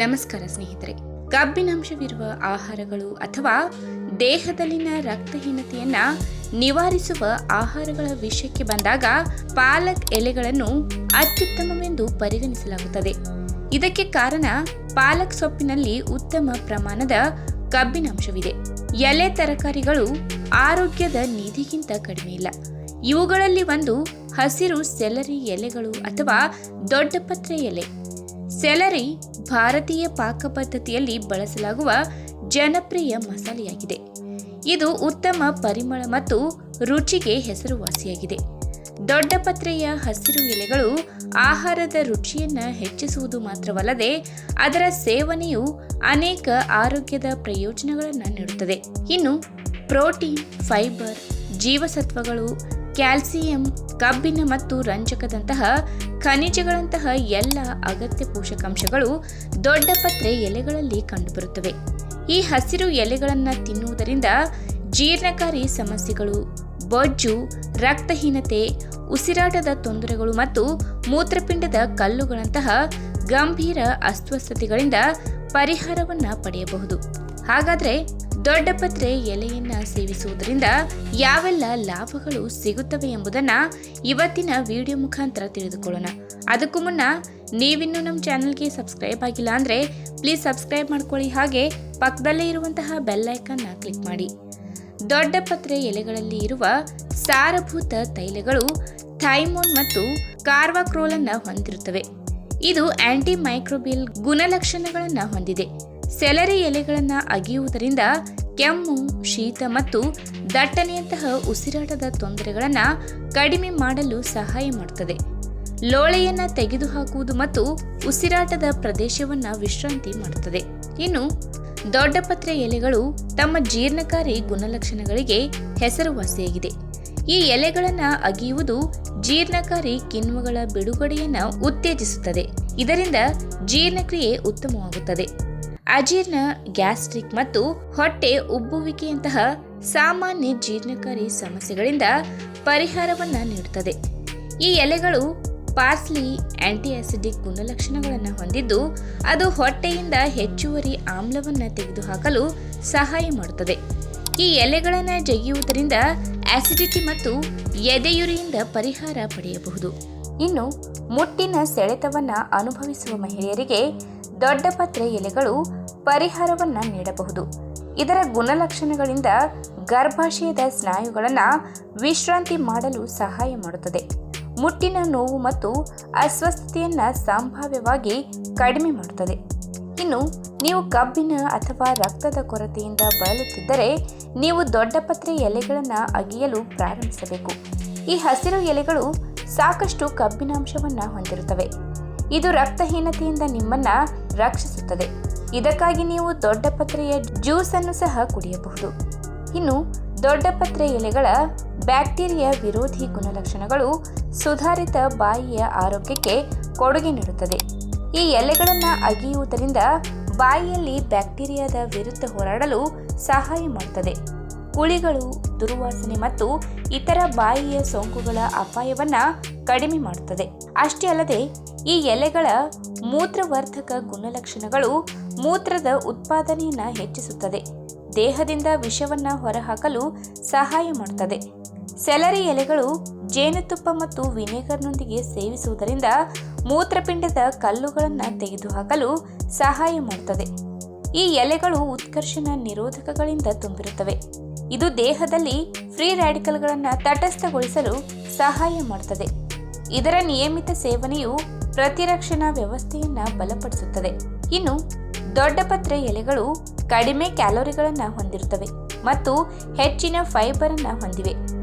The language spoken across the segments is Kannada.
ನಮಸ್ಕಾರ ಸ್ನೇಹಿತರೆ. ಕಬ್ಬಿನಾಂಶವಿರುವ ಆಹಾರಗಳು ಅಥವಾ ದೇಹದಲ್ಲಿನ ರಕ್ತಹೀನತೆಯನ್ನ ನಿವಾರಿಸುವ ಆಹಾರಗಳ ವಿಷಯಕ್ಕೆ ಬಂದಾಗ ಪಾಲಕ್ ಎಲೆಗಳನ್ನು ಅತ್ಯುತ್ತಮವೆಂದು ಪರಿಗಣಿಸಲಾಗುತ್ತದೆ. ಇದಕ್ಕೆ ಕಾರಣ ಪಾಲಕ್ ಸೊಪ್ಪಿನಲ್ಲಿ ಉತ್ತಮ ಪ್ರಮಾಣದ ಕಬ್ಬಿನಾಂಶವಿದೆ. ಎಲೆ ತರಕಾರಿಗಳು ಆರೋಗ್ಯದ ನಿಧಿಗಿಂತ ಕಡಿಮೆ ಇಲ್ಲ. ಇವುಗಳಲ್ಲಿ ಒಂದು ಹಸಿರು ಸೆಲರಿ ಎಲೆಗಳು ಅಥವಾ ದೊಡ್ಡಪತ್ರೆ ಎಲೆ. ಸೆಲರಿ ಭಾರತೀಯ ಪಾಕ ಪದ್ಧತಿಯಲ್ಲಿ ಬಳಸಲಾಗುವ ಜನಪ್ರಿಯ ಮಸಾಲೆಯಾಗಿದೆ. ಇದು ಉತ್ತಮ ಪರಿಮಳ ಮತ್ತು ರುಚಿಗೆ ಹೆಸರುವಾಸಿಯಾಗಿದೆ. ದೊಡ್ಡಪತ್ರೆಯ ಹಸಿರು ಎಲೆಗಳು ಆಹಾರದ ರುಚಿಯನ್ನು ಹೆಚ್ಚಿಸುವುದು ಮಾತ್ರವಲ್ಲದೆ ಅದರ ಸೇವನೆಯು ಅನೇಕ ಆರೋಗ್ಯದ ಪ್ರಯೋಜನಗಳನ್ನು ನೀಡುತ್ತದೆ. ಇನ್ನು ಪ್ರೋಟೀನ್, ಫೈಬರ್, ಜೀವಸತ್ವಗಳು, ಕ್ಯಾಲ್ಸಿಯಂ, ಕಬ್ಬಿಣ ಮತ್ತು ರಂಜಕದಂತಹ ಖನಿಜಗಳಂತಹ ಎಲ್ಲ ಅಗತ್ಯ ಪೋಷಕಾಂಶಗಳು ದೊಡ್ಡಪತ್ರೆ ಎಲೆಗಳಲ್ಲಿ ಕಂಡುಬರುತ್ತವೆ. ಈ ಹಸಿರು ಎಲೆಗಳನ್ನು ತಿನ್ನುವುದರಿಂದ ಜೀರ್ಣಕಾರಿ ಸಮಸ್ಯೆಗಳು, ಬೊಜ್ಜು, ರಕ್ತಹೀನತೆ, ಉಸಿರಾಟದ ತೊಂದರೆಗಳು ಮತ್ತು ಮೂತ್ರಪಿಂಡದ ಕಲ್ಲುಗಳಂತಹ ಗಂಭೀರ ಅಸ್ವಸ್ಥತೆಗಳಿಂದ ಪರಿಹಾರವನ್ನು ಪಡೆಯಬಹುದು. ಹಾಗಾದರೆ ದೊಡ್ಡಪತ್ರೆ ಎಲೆಯನ್ನ ಸೇವಿಸುವುದರಿಂದ ಯಾವೆಲ್ಲ ಲಾಭಗಳು ಸಿಗುತ್ತವೆ ಎಂಬುದನ್ನು ಇವತ್ತಿನ ವಿಡಿಯೋ ಮುಖಾಂತರ ತಿಳಿದುಕೊಳ್ಳೋಣ. ಅದಕ್ಕೂ ಮುನ್ನ ನೀವಿನ್ನೂ ನಮ್ಮ ಚಾನಲ್ಗೆ ಸಬ್ಸ್ಕ್ರೈಬ್ ಆಗಿಲ್ಲ ಅಂದರೆ ಪ್ಲೀಸ್ ಸಬ್ಸ್ಕ್ರೈಬ್ ಮಾಡ್ಕೊಳ್ಳಿ. ಹಾಗೆ ಪಕ್ಕದಲ್ಲೇ ಇರುವಂತಹ ಬೆಲ್ ಐಕಾನ್ನ ಕ್ಲಿಕ್ ಮಾಡಿ. ದೊಡ್ಡಪತ್ರೆ ಎಲೆಗಳಲ್ಲಿ ಇರುವ ಸಾರಭೂತ ತೈಲಗಳು ಥೈಮೋನ್ ಮತ್ತು ಕಾರ್ವಾಕ್ರೋಲ್ ಅನ್ನು ಹೊಂದಿರುತ್ತವೆ. ಇದು ಆಂಟಿ ಮೈಕ್ರೋಬಿಯಲ್ ಗುಣಲಕ್ಷಣಗಳನ್ನು ಹೊಂದಿದೆ. ಸೆಲರಿ ಎಲೆಗಳನ್ನು ಅಗಿಯುವುದರಿಂದ ಕೆಮ್ಮು, ಶೀತ ಮತ್ತು ದಟ್ಟಣೆಯಂತಹ ಉಸಿರಾಟದ ತೊಂದರೆಗಳನ್ನು ಕಡಿಮೆ ಮಾಡಲು ಸಹಾಯ ಮಾಡುತ್ತದೆ. ಲೋಳೆಯನ್ನು ತೆಗೆದುಹಾಕುವುದು ಮತ್ತು ಉಸಿರಾಟದ ಪ್ರದೇಶವನ್ನು ವಿಶ್ರಾಂತಿ ಮಾಡುತ್ತದೆ. ಇನ್ನು ದೊಡ್ಡಪತ್ರೆ ಎಲೆಗಳು ತಮ್ಮ ಜೀರ್ಣಕಾರಿ ಗುಣಲಕ್ಷಣಗಳಿಗೆ ಹೆಸರುವಾಸಿಯಾಗಿದೆ. ಈ ಎಲೆಗಳನ್ನು ಅಗಿಯುವುದು ಜೀರ್ಣಕಾರಿ ಕಿಣ್ವಗಳ ಬಿಡುಗಡೆಯನ್ನು ಉತ್ತೇಜಿಸುತ್ತದೆ. ಇದರಿಂದ ಜೀರ್ಣಕ್ರಿಯೆ ಉತ್ತಮವಾಗುತ್ತದೆ. ಅಜೀರ್ಣ, ಗ್ಯಾಸ್ಟ್ರಿಕ್ ಮತ್ತು ಹೊಟ್ಟೆ ಉಬ್ಬುವಿಕೆಯಂತಹ ಸಾಮಾನ್ಯ ಜೀರ್ಣಕಾರಿ ಸಮಸ್ಯೆಗಳಿಂದ ಪರಿಹಾರವನ್ನು ನೀಡುತ್ತದೆ. ಈ ಎಲೆಗಳು ಪಾರ್ಸ್ಲಿ ಆಂಟಿ ಆಸಿಡಿಕ್ ಗುಣಲಕ್ಷಣಗಳನ್ನು ಹೊಂದಿದ್ದು ಅದು ಹೊಟ್ಟೆಯಿಂದ ಹೆಚ್ಚುವರಿ ಆಮ್ಲವನ್ನು ತೆಗೆದುಹಾಕಲು ಸಹಾಯ ಮಾಡುತ್ತದೆ. ಈ ಎಲೆಗಳನ್ನು ಜಗಿಯುವುದರಿಂದ ಆಸಿಡಿಟಿ ಮತ್ತು ಎದೆಯುರಿಯಿಂದ ಪರಿಹಾರ ಪಡೆಯಬಹುದು. ಇನ್ನು ಮುಟ್ಟಿನ ಸೆಳೆತವನ್ನು ಅನುಭವಿಸುವ ಮಹಿಳೆಯರಿಗೆ ದೊಡ್ಡಪತ್ರೆ ಎಲೆಗಳು ಪರಿಹಾರವನ್ನು ನೀಡಬಹುದು. ಇದರ ಗುಣಲಕ್ಷಣಗಳಿಂದ ಗರ್ಭಾಶಯದ ಸ್ನಾಯುಗಳನ್ನು ವಿಶ್ರಾಂತಿ ಮಾಡಲು ಸಹಾಯ ಮಾಡುತ್ತದೆ. ಮುಟ್ಟಿನ ನೋವು ಮತ್ತು ಅಸ್ವಸ್ಥತೆಯನ್ನು ಸಂಭಾವ್ಯವಾಗಿ ಕಡಿಮೆ ಮಾಡುತ್ತದೆ. ಇನ್ನು ನೀವು ಕಬ್ಬಿಣ ಅಥವಾ ರಕ್ತದ ಕೊರತೆಯಿಂದ ಬಳಲುತ್ತಿದ್ದರೆ ನೀವು ದೊಡ್ಡಪತ್ರೆ ಎಲೆಗಳನ್ನು ಅಗಿಯಲು ಪ್ರಾರಂಭಿಸಬೇಕು. ಈ ಹಸಿರು ಎಲೆಗಳು ಸಾಕಷ್ಟು ಕಬ್ಬಿನಾಂಶವನ್ನು ಹೊಂದಿರುತ್ತವೆ. ಇದು ರಕ್ತಹೀನತೆಯಿಂದ ನಿಮ್ಮನ್ನು ರಕ್ಷಿಸುತ್ತದೆ. ಇದಕ್ಕಾಗಿ ನೀವು ದೊಡ್ಡಪತ್ರೆಯ ಜ್ಯೂಸ್ ಅನ್ನು ಸಹ ಕುಡಿಯಬಹುದು. ಇನ್ನು ದೊಡ್ಡಪತ್ರೆ ಎಲೆಗಳ ಬ್ಯಾಕ್ಟೀರಿಯಾ ವಿರೋಧಿ ಗುಣಲಕ್ಷಣಗಳು ಸುಧಾರಿತ ಬಾಯಿಯ ಆರೋಗ್ಯಕ್ಕೆ ಕೊಡುಗೆ ನೀಡುತ್ತದೆ. ಈ ಎಲೆಗಳನ್ನು ಅಗಿಯುವುದರಿಂದ ಬಾಯಿಯಲ್ಲಿ ಬ್ಯಾಕ್ಟೀರಿಯಾದ ವಿರುದ್ಧ ಹೋರಾಡಲು ಸಹಾಯ ಮಾಡುತ್ತದೆ. ಕುಳಿಗಳು, ದುರ್ವಾಸನೆ ಮತ್ತು ಇತರ ಬಾಯಿಯ ಸೋಂಕುಗಳ ಅಪಾಯವನ್ನು ಕಡಿಮೆ ಮಾಡುತ್ತದೆ. ಅಷ್ಟೇ ಅಲ್ಲದೆ ಈ ಎಲೆಗಳ ಮೂತ್ರವರ್ಧಕ ಗುಣಲಕ್ಷಣಗಳು ಮೂತ್ರದ ಉತ್ಪಾದನೆಯನ್ನು ಹೆಚ್ಚಿಸುತ್ತದೆ. ದೇಹದಿಂದ ವಿಷವನ್ನು ಹೊರಹಾಕಲು ಸಹಾಯ ಮಾಡುತ್ತದೆ. ಸೆಲರಿ ಎಲೆಗಳು ಜೇನುತುಪ್ಪ ಮತ್ತು ವಿನೆಗರ್ನೊಂದಿಗೆ ಸೇವಿಸುವುದರಿಂದ ಮೂತ್ರಪಿಂಡದ ಕಲ್ಲುಗಳನ್ನು ತೆಗೆದುಹಾಕಲು ಸಹಾಯ ಮಾಡುತ್ತದೆ. ಈ ಎಲೆಗಳು ಉತ್ಕರ್ಷಣ ನಿರೋಧಕಗಳಿಂದ ತುಂಬಿರುತ್ತವೆ. ಇದು ದೇಹದಲ್ಲಿ ಫ್ರೀ ರ್ಯಾಡಿಕಲ್ಗಳನ್ನು ತಟಸ್ಥಗೊಳಿಸಲು ಸಹಾಯ ಮಾಡುತ್ತದೆ. ಇದರ ನಿಯಮಿತ ಸೇವನೆಯು ಪ್ರತಿರಕ್ಷಣಾ ವ್ಯವಸ್ಥೆಯನ್ನು ಬಲಪಡಿಸುತ್ತದೆ. ಇನ್ನು ದೊಡ್ಡಪತ್ರೆ ಎಲೆಗಳು ಕಡಿಮೆ ಕ್ಯಾಲೋರಿಗಳನ್ನು ಹೊಂದಿರುತ್ತವೆ ಮತ್ತು ಹೆಚ್ಚಿನ ಫೈಬರ್ ಅನ್ನು ಹೊಂದಿವೆ.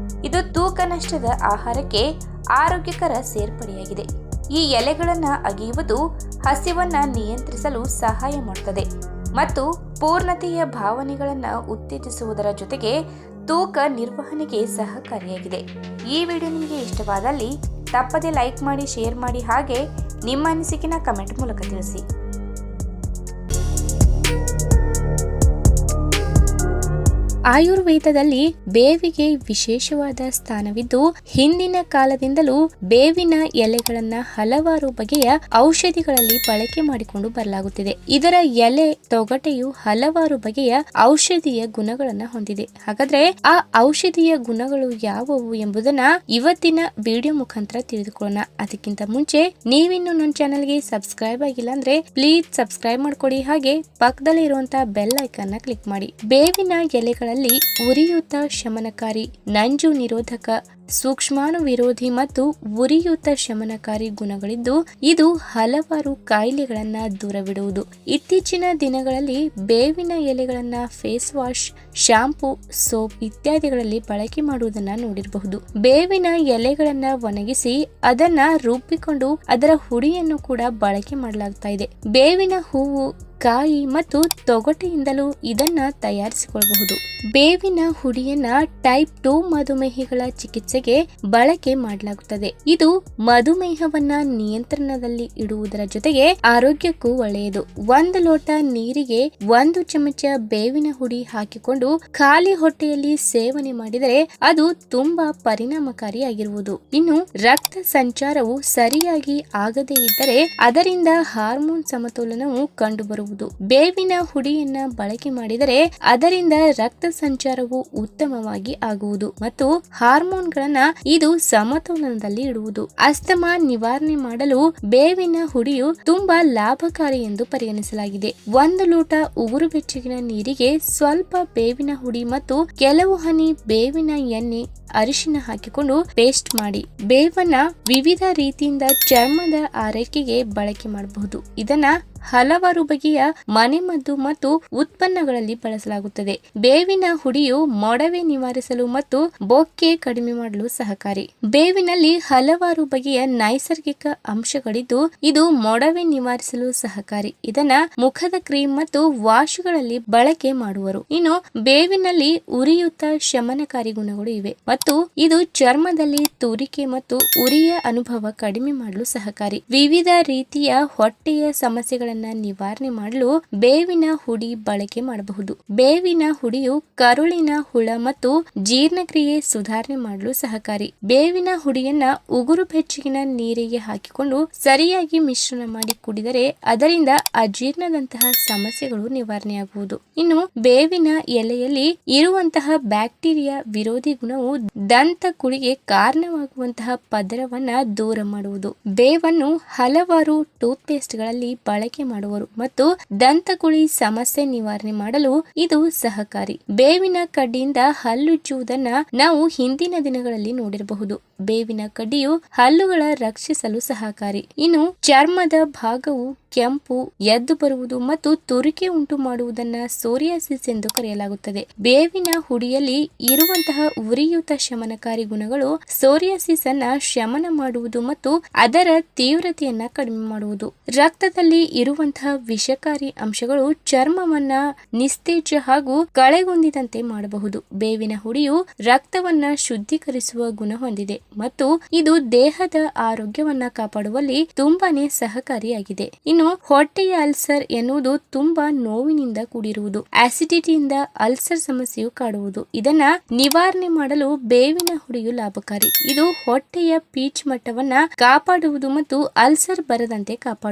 ಇದು ತೂಕ ನಷ್ಟದ ಆಹಾರಕ್ಕೆ ಆರೋಗ್ಯಕರ ಸೇರ್ಪಡೆಯಾಗಿದೆ. ಈ ಎಲೆಗಳನ್ನು ಅಗಿಯುವುದು ಹಸಿವನ್ನು ನಿಯಂತ್ರಿಸಲು ಸಹಾಯ ಮಾಡುತ್ತದೆ ಮತ್ತು ಪೂರ್ಣತೆಯ ಭಾವನೆಗಳನ್ನು ಉತ್ತೇಜಿಸುವುದರ ಜೊತೆಗೆ ತೂಕ ನಿರ್ವಹಣೆಗೆ ಸಹಕಾರಿಯಾಗಿದೆ. ಈ ವಿಡಿಯೋ ನಿಮಗೆ ಇಷ್ಟವಾದಲ್ಲಿ ತಪ್ಪದೆ ಲೈಕ್ ಮಾಡಿ, ಶೇರ್ ಮಾಡಿ, ಹಾಗೆ ನಿಮ್ಮ ಅನಿಸಿಕೆನ ಕಮೆಂಟ್ ಮೂಲಕ ತಿಳಿಸಿ. ಆಯುರ್ವೇದದಲ್ಲಿ ಬೇವಿಗೆ ವಿಶೇಷವಾದ ಸ್ಥಾನವಿದ್ದು ಹಿಂದಿನ ಕಾಲದಿಂದಲೂ ಬೇವಿನ ಎಲೆಗಳನ್ನ ಹಲವಾರು ಬಗೆಯ ಔಷಧಿಗಳಲ್ಲಿ ಬಳಕೆ ಮಾಡಿಕೊಂಡು ಬರಲಾಗುತ್ತಿದೆ. ಇದರ ಎಲೆ ತೊಗಟೆಯು ಹಲವಾರು ಬಗೆಯ ಔಷಧೀಯ ಗುಣಗಳನ್ನ ಹೊಂದಿದೆ. ಹಾಗಾದ್ರೆ ಆ ಔಷಧೀಯ ಗುಣಗಳು ಯಾವುವು ಎಂಬುದನ್ನ ಇವತ್ತಿನ ವಿಡಿಯೋ ಮುಖಾಂತರ ತಿಳಿದುಕೊಳ್ಳೋಣ. ಅದಕ್ಕಿಂತ ಮುಂಚೆ ನೀವಿನ್ನು ನನ್ನ ಚಾನೆಲ್ಗೆ ಸಬ್ಸ್ಕ್ರೈಬ್ ಆಗಿಲ್ಲ ಅಂದ್ರೆ ಪ್ಲೀಸ್ ಸಬ್ಸ್ಕ್ರೈಬ್ ಮಾಡ್ಕೊಡಿ, ಹಾಗೆ ಪಕ್ಕದಲ್ಲಿ ಇರುವಂತಹ ಬೆಲ್ ಐಕಾನ್ ನ ಕ್ಲಿಕ್ ಮಾಡಿ. ಬೇವಿನ ಎಲೆಗಳಲ್ಲಿ ಉರಿಯೂತ ಶಮನಕಾರಿ, ನಂಜು ನಿರೋಧಕ, ಸೂಕ್ಷ್ಮಾಣು ವಿರೋಧಿ ಮತ್ತು ಉರಿಯೂತ ಶಮನಕಾರಿ ಗುಣಗಳಿದ್ದು ಇದು ಹಲವಾರು ಕಾಯಿಲೆಗಳನ್ನ ದೂರವಿಡುವುದು. ಇತ್ತೀಚಿನ ದಿನಗಳಲ್ಲಿ ಬೇವಿನ ಎಲೆಗಳನ್ನ ಫೇಸ್ ವಾಶ್, ಶಾಂಪೂ, ಸೋಪ್ ಇತ್ಯಾದಿಗಳಲ್ಲಿ ಬಳಕೆ ಮಾಡುವುದನ್ನ ನೋಡಿರಬಹುದು. ಬೇವಿನ ಎಲೆಗಳನ್ನ ಒಣಗಿಸಿ ಅದನ್ನ ರುಬ್ಬಿಕೊಂಡು ಅದರ ಹುಡಿಯನ್ನು ಕೂಡ ಬಳಕೆ ಮಾಡಲಾಗ್ತಾ ಇದೆ. ಬೇವಿನ ಹೂವು, ಕಾಯಿ ಮತ್ತು ತೊಗಟೆಯಿಂದಲೂ ಇದನ್ನ ತಯಾರಿಸಿಕೊಳ್ಳಬಹುದು. ಬೇವಿನ ಹುಡಿಯನ್ನ ಟೈಪ್ 2 ಮಧುಮೇಹಿಗಳ ಚಿಕಿತ್ಸೆಗೆ ಬಳಕೆ ಮಾಡಲಾಗುತ್ತದೆ. ಇದು ಮಧುಮೇಹವನ್ನ ನಿಯಂತ್ರಣದಲ್ಲಿ ಇಡುವುದರ ಜೊತೆಗೆ ಆರೋಗ್ಯಕ್ಕೂ ಒಳ್ಳೆಯದು. 1 ಲೋಟ ನೀರಿಗೆ 1 ಚಮಚ ಬೇವಿನ ಹುಡಿ ಹಾಕಿಕೊಂಡು ಖಾಲಿ ಹೊಟ್ಟೆಯಲ್ಲಿ ಸೇವನೆ ಮಾಡಿದರೆ ಅದು ತುಂಬಾ ಪರಿಣಾಮಕಾರಿಯಾಗಿರುವುದು. ಇನ್ನು ರಕ್ತ ಸಂಚಾರವು ಸರಿಯಾಗಿ ಆಗದೇ ಇದ್ದರೆ ಅದರಿಂದ ಹಾರ್ಮೋನ್ ಸಮತೋಲನವು ಕಂಡುಬರುವುದು. ಬೇವಿನ ಹುಡಿಯನ್ನ ಬಳಕೆ ಮಾಡಿದರೆ ಅದರಿಂದ ರಕ್ತ ಸಂಚಾರವು ಉತ್ತಮವಾಗಿ ಆಗುವುದು ಮತ್ತು ಹಾರ್ಮೋನ್ಗಳನ್ನ ಇದು ಸಮತೋಲನದಲ್ಲಿ ಇಡುವುದು. ಅಸ್ತಮಾ ನಿವಾರಣೆ ಮಾಡಲು ಬೇವಿನ ಹುಡಿಯು ತುಂಬಾ ಲಾಭಕಾರಿ ಎಂದು ಪರಿಗಣಿಸಲಾಗಿದೆ. 1 ಲೋಟ ಉಗುರು ಬೆಚ್ಚಗಿನ ನೀರಿಗೆ ಸ್ವಲ್ಪ ಬೇವಿನ ಹುಡಿ ಮತ್ತು ಕೆಲವು ಹನಿ ಬೇವಿನ ಎಣ್ಣೆ, ಅರಿಶಿನ ಹಾಕಿಕೊಂಡು ಪೇಸ್ಟ್ ಮಾಡಿ. ಬೇವನ್ನ ವಿವಿಧ ರೀತಿಯಿಂದ ಚರ್ಮದ ಆರೈಕೆಗೆ ಬಳಕೆ ಮಾಡಬಹುದು. ಇದನ್ನ ಹಲವಾರು ಬಗೆಯ ಮನೆಮದ್ದು ಮತ್ತು ಉತ್ಪನ್ನಗಳಲ್ಲಿ ಬಳಸಲಾಗುತ್ತದೆ. ಬೇವಿನ ಹುಡಿಯು ಮೊಡವೆ ನಿವಾರಿಸಲು ಮತ್ತು ಬೊಕ್ಕೆ ಕಡಿಮೆ ಮಾಡಲು ಸಹಕಾರಿ. ಬೇವಿನಲ್ಲಿ ಹಲವಾರು ಬಗೆಯ ನೈಸರ್ಗಿಕ ಅಂಶಗಳಿದ್ದು ಇದು ಮೊಡವೆ ನಿವಾರಿಸಲು ಸಹಕಾರಿ. ಇದನ್ನ ಮುಖದ ಕ್ರೀಮ್ ಮತ್ತು ವಾಶ್ಗಳಲ್ಲಿ ಬಳಕೆ ಮಾಡುವರು. ಇನ್ನು ಬೇವಿನಲ್ಲಿ ಉರಿಯೂತ ಶಮನಕಾರಿ ಗುಣಗಳು ಇವೆ ಮತ್ತು ಇದು ಚರ್ಮದಲ್ಲಿ ತುರಿಕೆ ಮತ್ತು ಉರಿಯ ಅನುಭವ ಕಡಿಮೆ ಮಾಡಲು ಸಹಕಾರಿ. ವಿವಿಧ ರೀತಿಯ ಹೊಟ್ಟೆಯ ಸಮಸ್ಯೆಗಳ ನಿವಾರಣೆ ಮಾಡಲು ಬೇವಿನ ಹುಡಿ ಬಳಕೆ ಮಾಡಬಹುದು. ಬೇವಿನ ಹುಡಿಯು ಕರುಳಿನ ಹುಳ ಮತ್ತು ಜೀರ್ಣಕ್ರಿಯೆ ಸುಧಾರಣೆ ಮಾಡಲು ಸಹಕಾರಿ. ಬೇವಿನ ಹುಡಿಯನ್ನ ಉಗುರು ಬೆಚ್ಚಗಿನ ನೀರಿಗೆ ಹಾಕಿಕೊಂಡು ಸರಿಯಾಗಿ ಮಿಶ್ರಣ ಮಾಡಿ ಕುಡಿದರೆ ಅದರಿಂದ ಅಜೀರ್ಣದಂತಹ ಸಮಸ್ಯೆಗಳು ನಿವಾರಣೆಯಾಗುವುದು. ಇನ್ನು ಬೇವಿನ ಎಲೆಯಲ್ಲಿ ಇರುವಂತಹ ಬ್ಯಾಕ್ಟೀರಿಯಾ ವಿರೋಧಿ ಗುಣವು ದಂತ ಕುಳಿಗೆ ಕಾರಣವಾಗುವಂತಹ ಪದರವನ್ನ ದೂರ ಮಾಡುವುದು. ಬೇವನ್ನು ಹಲವಾರು ಟೂತ್ ಪೇಸ್ಟ್ ಗಳಲ್ಲಿ ಬಳಕೆ ಮಾಡುವರು ಮತ್ತು ದಂತಕುಳಿ ಸಮಸ್ಯೆ ನಿವಾರಣೆ ಮಾಡಲು ಇದು ಸಹಕಾರಿ. ಬೇವಿನ ಕಡ್ಡಿಯಿಂದ ಹಲ್ಲುಜ್ಜುವುದನ್ನ ನಾವು ಹಿಂದಿನ ದಿನಗಳಲ್ಲಿ ನೋಡಿರಬಹುದು. ಬೇವಿನ ಕಡ್ಡಿಯು ಹಲ್ಲುಗಳ ರಕ್ಷಿಸಲು ಸಹಕಾರಿ. ಇನ್ನು ಚರ್ಮದ ಭಾಗವು ಕೆಂಪು, ಎದ್ದು ಬರುವುದು ಮತ್ತು ತುರಿಕೆ ಉಂಟು ಮಾಡುವುದನ್ನ ಸೋರಿಯಾಸಿಸ್ ಎಂದು ಕರೆಯಲಾಗುತ್ತದೆ. ಬೇವಿನ ಹುಡಿಯಲ್ಲಿ ಇರುವಂತಹ ಉರಿಯೂತ ಶಮನಕಾರಿ ಗುಣಗಳು ಸೋರಿಯಾಸಿಸ್ ಅನ್ನ ಶಮನ ಮಾಡುವುದು ಮತ್ತು ಅದರ ತೀವ್ರತೆಯನ್ನ ಕಡಿಮೆ ಮಾಡುವುದು. ರಕ್ತದಲ್ಲಿ ಇರುವಂತಹ ವಿಷಕಾರಿ ಅಂಶಗಳು ಚರ್ಮವನ್ನ ನಿಸ್ತೇಜ ಹಾಗೂ ಕಳೆಗುಂದಿದಂತೆ ಮಾಡಬಹುದು. ಬೇವಿನ ಹುಡಿಯು ರಕ್ತವನ್ನ ಶುದ್ಧೀಕರಿಸುವ ಗುಣ ಹೊಂದಿದೆ ಮತ್ತು ಇದು ದೇಹದ ಆರೋಗ್ಯವನ್ನ ಕಾಪಾಡುವಲ್ಲಿ ತುಂಬಾನೇ ಸಹಕಾರಿಯಾಗಿದೆ. ಇನ್ನು ಹೊಟ್ಟೆಯ ಅಲ್ಸರ್ ಎನ್ನುವುದು ತುಂಬಾ ನೋವಿನಿಂದ ಕೂಡಿರುವುದು. ಆಸಿಡಿಟಿಯಿಂದ ಅಲ್ಸರ್ ಸಮಸ್ಯೆಯು ಕಾಡುವುದು. ಇದನ್ನ ನಿವಾರಣೆ ಮಾಡಲು ಬೇವಿನ ಹುಡಿಯು ಲಾಭಕಾರಿ. ಇದು ಹೊಟ್ಟೆಯ ಪೀಚ್ ಮಟ್ಟವನ್ನ ಕಾಪಾಡುವುದು ಮತ್ತು ಅಲ್ಸರ್ ಬರದಂತೆ ಕಾಪಾಡುವುದು.